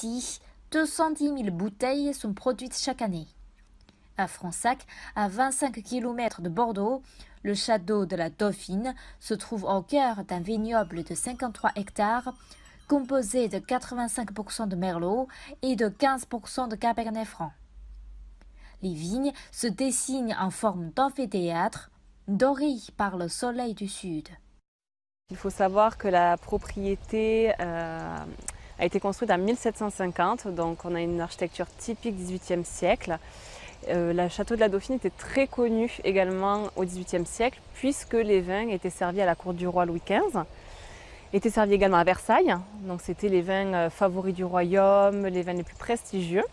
Ainsi, 210 000 bouteilles sont produites chaque année. À Fronsac, à 25 km de Bordeaux, le château de la Dauphine se trouve au cœur d'un vignoble de 53 hectares, composé de 85% de merlot et de 15% de cabernet franc. Les vignes se dessinent en forme d'amphithéâtre, dorées par le soleil du sud. Il faut savoir que la propriété a été construite en 1750, donc on a une architecture typique 18e siècle. Le château de la Dauphine était très connu également au XVIIIe siècle, puisque les vins étaient servis à la cour du roi Louis XV, étaient servis également à Versailles, donc c'était les vins favoris du royaume, les vins les plus prestigieux.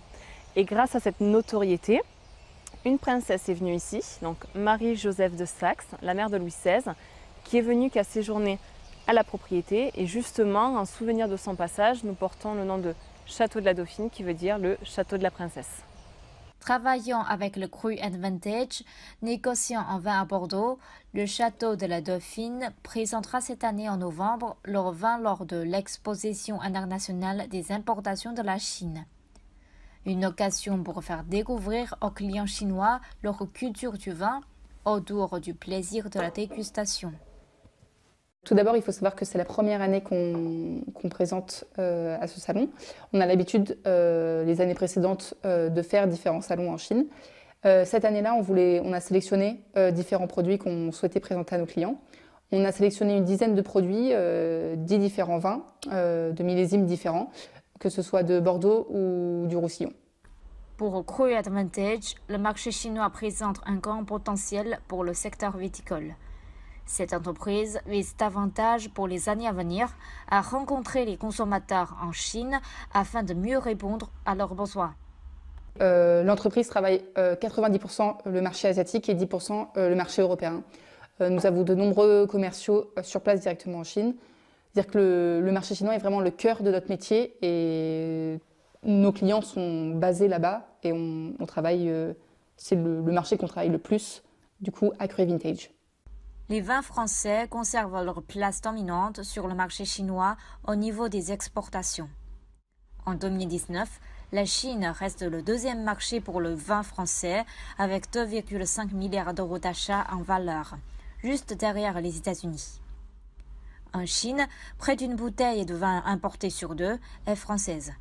Et grâce à cette notoriété, une princesse est venue ici, donc Marie-Joseph de Saxe, la mère de Louis XVI, qui est venue, qui a séjourné à la propriété. Et justement, en souvenir de son passage, nous portons le nom de Château de la Dauphine, qui veut dire le château de la princesse. Travaillant avec le Cru Advantage, négociant en vin à Bordeaux, le Château de la Dauphine présentera cette année en novembre leur vin lors de l'exposition internationale des importations de la Chine. Une occasion pour faire découvrir aux clients chinois leur culture du vin autour du plaisir de la dégustation. Tout d'abord, il faut savoir que c'est la première année qu'on présente à ce salon. On a l'habitude, les années précédentes, de faire différents salons en Chine. Cette année-là, on a sélectionné différents produits qu'on souhaitait présenter à nos clients. On a sélectionné une dizaine de produits, 10 différents vins, de millésimes différents, que ce soit de Bordeaux ou du Roussillon. Pour Cru Advantage, le marché chinois présente un grand potentiel pour le secteur viticole. Cette entreprise vise davantage pour les années à venir à rencontrer les consommateurs en Chine afin de mieux répondre à leurs besoins. L'entreprise travaille 90% le marché asiatique et 10% le marché européen. Nous avons de nombreux commerciaux sur place directement en Chine. C'est-à-dire que le marché chinois est vraiment le cœur de notre métier et nos clients sont basés là-bas et on travaille, c'est le marché qu'on travaille le plus, du coup, à Cru Vintage. Les vins français conservent leur place dominante sur le marché chinois au niveau des exportations. En 2019, la Chine reste le deuxième marché pour le vin français avec 2,5 milliards d'euros d'achats en valeur, juste derrière les États-Unis. En Chine, près d'une bouteille de vin importé sur deux est française.